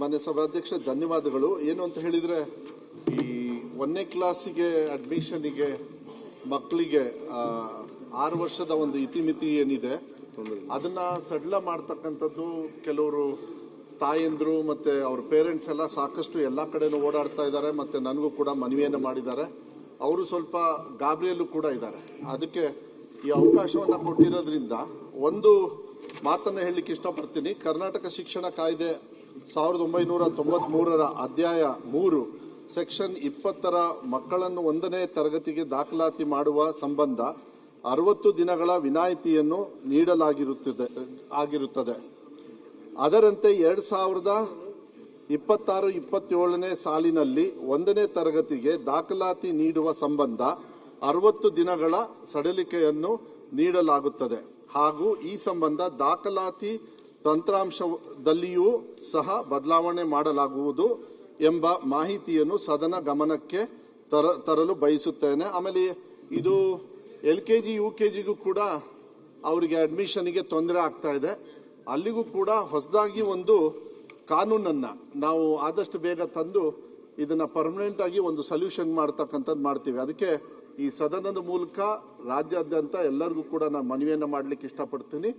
ಮಾನ್ಯ ಸಭಾಧ್ಯಕ್ಷ ಧನ್ಯವಾದಗಳು. ಏನು ಅಂತ ಹೇಳಿದ್ರೆ, ಈ 1ನೇ ಕ್ಲಾಸಿಗೆ ಅಡ್ಮಿಷನ್ಗೆ ಮಕ್ಕಳಿಗೆ 6 ವರ್ಷದ ಒಂದು ಇತಿಮಿತಿ ಏನಿದೆ ಅದನ್ನ ಸಡಿಲ ಮಾಡ್ತಕ್ಕಂಥದ್ದು ಕೆಲವರು ತಾಯಂದ್ರು ಮತ್ತೆ ಅವ್ರ ಪೇರೆಂಟ್ಸ್ ಎಲ್ಲ ಸಾಕಷ್ಟು ಎಲ್ಲ ಕಡೆನೂ ಓಡಾಡ್ತಾ ಇದ್ದಾರೆ. ಮತ್ತೆ ನನಗೂ ಕೂಡ ಮನವಿಯನ್ನು ಮಾಡಿದ್ದಾರೆ. ಅವರು ಸ್ವಲ್ಪ ಗಾಬರಿಯಲ್ಲೂ ಕೂಡ ಇದ್ದಾರೆ. ಅದಕ್ಕೆ ಈ ಅವಕಾಶವನ್ನು ಕೊಟ್ಟಿರೋದ್ರಿಂದ ಒಂದು ಮಾತನ್ನು ಹೇಳಲಿಕ್ಕೆ ಇಷ್ಟಪಡ್ತೀನಿ. ಕರ್ನಾಟಕ ಶಿಕ್ಷಣ ಕಾಯ್ದೆ 1993ರ ಅಧ್ಯಾಯ 3 ಸೆಕ್ಷನ್ 20ರ ಮಕ್ಕಳನ್ನು 1ನೇ ತರಗತಿಗೆ ದಾಖಲಾತಿ ಮಾಡುವ ಸಂಬಂಧ 60 ದಿನಗಳ ವಿನಾಯಿತಿಯನ್ನು ನೀಡಲಾಗಿರುತ್ತದೆ. ಅದರಂತೆ 2026-27ನೇ ಸಾಲಿನಲ್ಲಿ 1ನೇ ತರಗತಿಗೆ ದಾಖಲಾತಿ ನೀಡುವ ಸಂಬಂಧ 60 ದಿನಗಳ ಸಡಿಲಿಕೆಯನ್ನು ನೀಡಲಾಗುತ್ತದೆ ಹಾಗೂ ಈ ಸಂಬಂಧ ದಾಖಲಾತಿ ತಂತ್ರಾಂಶದಲ್ಲಿಯೂ ಸಹ ಬದಲಾವಣೆ ಮಾಡಲಾಗುವುದು ಎಂಬ ಮಾಹಿತಿಯನ್ನು ಸದನ ಗಮನಕ್ಕೆ ತರಲು ಬಯಸುತ್ತೇನೆ. ಆಮೇಲೆ ಇದು LKG UKGಗೂ ಕೂಡ ಅವರಿಗೆ ಅಡ್ಮಿಷನ್ಗೆ ತೊಂದರೆ ಆಗ್ತಾ ಇದೆ. ಅಲ್ಲಿಗೂ ಕೂಡ ಹೊಸದಾಗಿ ಒಂದು ಕಾನೂನನ್ನು ನಾವು ಆದಷ್ಟು ಬೇಗ ತಂದು ಇದನ್ನು ಪರ್ಮನೆಂಟ್ ಆಗಿ ಒಂದು ಸೊಲ್ಯೂಷನ್ ಮಾಡ್ತಕ್ಕಂಥದ್ದು ಮಾಡ್ತೀವಿ. ಅದಕ್ಕೆ ಈ ಸದನದ ಮೂಲಕ ರಾಜ್ಯಾದ್ಯಂತ ಎಲ್ಲರಿಗೂ ಕೂಡ ನಾನು ಮನವಿಯನ್ನು ಮಾಡಲಿಕ್ಕೆ ಇಷ್ಟಪಡ್ತೀನಿ.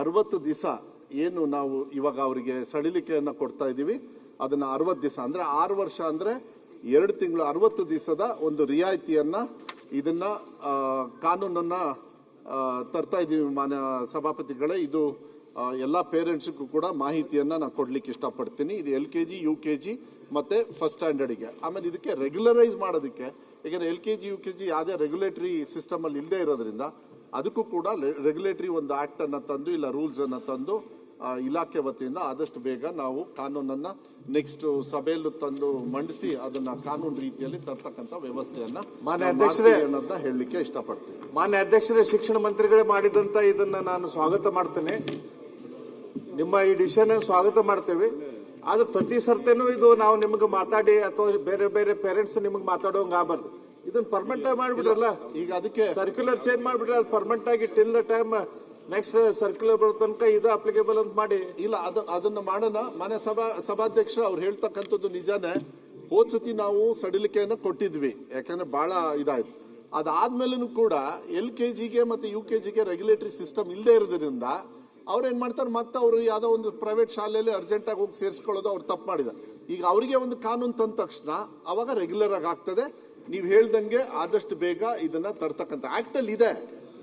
60 ದಿವಸ ಏನು ನಾವು ಇವಾಗ ಅವರಿಗೆ ಸಡಿಲಿಕೆಯನ್ನು ಕೊಡ್ತಾ ಇದ್ದೀವಿ ಅದನ್ನು 60 ದಿವಸ ಅಂದರೆ 6 ವರ್ಷ ಅಂದರೆ 2 ತಿಂಗಳು 60 ದಿವಸದ ಒಂದು ರಿಯಾಯಿತಿಯನ್ನು ಇದನ್ನ ಕಾನೂನನ್ನ ತರ್ತಾ ಇದ್ದೀವಿ. ಮಾನ್ಯ ಸಭಾಪತಿಗಳೇ, ಇದು ಎಲ್ಲ ಪೇರೆಂಟ್ಸ್ಗೂ ಕೂಡ ಮಾಹಿತಿಯನ್ನು ನಾನು ಕೊಡ್ಲಿಕ್ಕೆ ಇಷ್ಟಪಡ್ತೀನಿ. ಇದು LKG UKG ಮತ್ತೆ ಫಸ್ಟ್ ಸ್ಟ್ಯಾಂಡರ್ಡ್ಗೆ. ಆಮೇಲೆ ಇದಕ್ಕೆ ರೆಗ್ಯುಲರೈಸ್ ಮಾಡೋದಕ್ಕೆ, ಯಾಕಂದ್ರೆ LKG UKG ಯಾವುದೇ ರೆಗ್ಯುಲೇಟರಿ ಸಿಸ್ಟಮ್ ಅಲ್ಲಿ ಇಲ್ಲದೆ ಇರೋದ್ರಿಂದ ಅದಕ್ಕೂ ಕೂಡ ರೆಗ್ಯುಲೇಟರಿ ಒಂದು ಆಕ್ಟ್ ಅನ್ನ ತಂದು ಇಲ್ಲ ರೂಲ್ಸ್ ಅನ್ನ ತಂದು ಇಲಾಖೆ ವತಿಯಿಂದ ಆದಷ್ಟು ಬೇಗ ನಾವು ಕಾನೂನನ್ನ ನೆಕ್ಸ್ಟ್ ಸಭೆಯಲ್ಲೂ ತಂದು ಮಂಡಿಸಿ ಅದನ್ನ ಕಾನೂನು ರೀತಿಯಲ್ಲಿ ತರ್ತಕ್ಕಂಥ ವ್ಯವಸ್ಥೆಯನ್ನ ಮಾನ್ಯ ಅಧ್ಯಕ್ಷರೇ ಅಂತ ಹೇಳಲಿಕ್ಕೆ ಇಷ್ಟಪಡ್ತೀನಿ. ಮಾನ್ಯ ಅಧ್ಯಕ್ಷರೇ, ಶಿಕ್ಷಣ ಮಂತ್ರಿಗಳೇ ಮಾಡಿದಂತ ಇದನ್ನ ನಾನು ಸ್ವಾಗತ ಮಾಡ್ತೇನೆ. ನಿಮ್ಮ ಈ ಡಿಸಿಷನ್ ಸ್ವಾಗತ ಮಾಡ್ತೇವೆ. ಆದ್ರೆ ಪ್ರತಿ ಸರ್ತಿನೂ ಇದು ನಾವು ನಿಮ್ಗೆ ಮಾತಾಡಿ ಅಥವಾ ಬೇರೆ ಬೇರೆ ಪೇರೆಂಟ್ಸ್ ನಿಮ್ಗೆ ಮಾತಾಡೋಂಗ ಆಗಬಾರ್ದು. ಇದನ್ನ ಪರ್ಮನೆಂಟ್ ಆಗಿ ಮಾಡ್ಬಿಡ್ರಲ್ಲ. ಈಗ ಅದಕ್ಕೆ ಸರ್ಕ್ಯುಲರ್ ಚೇಂಜ್ ಮಾಡ್ಬಿಟ್ರೆ ಅದು ಪರ್ಮನೆಂಟ್ ಆಗಿ till the time next circular ಬರೋ ತನಕ ಇದು ಅಪ್ಲಿಕೇಬಲ್ ಅಂತ ಮಾಡಿ. ಇಲ್ಲ, ಅದನ್ನ ಮಾಡೋಣ. ಮಾನ್ಯ ಸಭಾಧ್ಯಕ್ಷ ಅವ್ರು ಹೇಳ್ತಕ್ಕಂಥದ್ದು ನಿಜಾನೇ. ಹೋದ್ಸತಿ ನಾವು ಸಡಿಲಿಕೆಯನ್ನು ಕೊಟ್ಟಿದ್ವಿ, ಯಾಕಂದ್ರೆ ಬಹಳ ಇದಾಯ್ತು. ಅದಾದ್ಮೇಲೂ ಕೂಡ LKGಗೆ ಮತ್ತೆ UKGಗೆ ರೆಗ್ಯುಲೇಟರಿ ಸಿಸ್ಟಮ್ ಇಲ್ಲದೆ ಇರೋದ್ರಿಂದ ಅವ್ರೇನ್ ಮಾಡ್ತಾರೆ, ಮತ್ತೆ ಅವರು ಯಾವುದೋ ಒಂದು ಪ್ರೈವೇಟ್ ಶಾಲೆಯಲ್ಲಿ ಅರ್ಜೆಂಟ್ ಆಗಿ ಹೋಗಿ ಸೇರಿಸ್ಕೊಳ್ಳೋದು ಅವ್ರು ತಪ್ಪು ಮಾಡಿದ್ದಾರೆ. ಈಗ ಅವರಿಗೆ ಒಂದು ಕಾನೂನು ತಂದ ತಕ್ಷಣ ಅವಾಗ ರೆಗ್ಯುಲರ್ ಆಗಿ ಆಗ್ತದೆ. ನೀವು ಹೇಳ್ದಂಗೆ ಆದಷ್ಟು ಬೇಗ ಇದನ್ನ ತರ್ತಕ್ಕಂಥ ಆಕ್ಟ್ ಅಲ್ಲಿ ಇದೆ.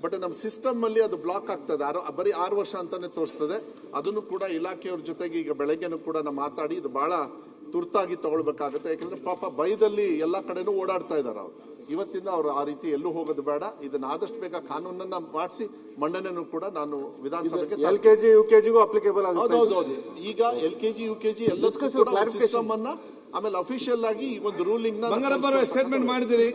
ಬಟ್ ನಮ್ಮ ಸಿಸ್ಟಮ್ ಅಲ್ಲಿ ಅದು ಬ್ಲಾಕ್ ಆಗ್ತದೆ. ಬರೀ 6 ವರ್ಷ ಅಂತಾನೆ ತೋರಿಸ್ತದೆ. ಅದನ್ನು ಕೂಡ ಇಲಾಖೆಯವ್ರ ಜೊತೆಗೆ ಈಗ ಬೆಳಗ್ಗೆನೂ ಕೂಡ ನಾವು ಮಾತಾಡಿ ಇದು ಬಹಳ ತುರ್ತಾಗಿ ತಗೊಳ್ಬೇಕಾಗುತ್ತೆ. ಯಾಕಂದ್ರೆ ಪಾಪ ಭಯದಲ್ಲಿ ಎಲ್ಲಾ ಕಡೆನೂ ಓಡಾಡ್ತಾ ಇದ್ದಾರೆ ಅವ್ರು. ಇವತ್ತಿಂದ ಅವರು ಆ ರೀತಿ ಎಲ್ಲೂ ಹೋಗೋದು ಬೇಡ. ಇದನ್ನ ಆದಷ್ಟು ಬೇಗ ಕಾನೂನನ್ನ ಮಾಡಿಸಿ ಮಂಡನೆನೂ ಕೂಡ ನಾನು ವಿಧಾನಸಭೆಗೆ LKG UKGಗೂ ಅಪ್ಲಿಕೇಬಲ್ ಆಗುತ್ತೆ. ಹೌದೌದು. ಈಗ LKG UKG ಎಲ್ಲದಕ್ಕೂ ಸಿಸ್ಟಮ್ ಅನ್ನ ಆಮೇಲೆ ಅಫಿಷಿಯಲ್ ಆಗಿ ಈ ಒಂದು ರೂಲಿಂಗ್ ನ ಸ್ಟೇಟ್ಮೆಂಟ್ ಮಾಡಿದಿರಿ.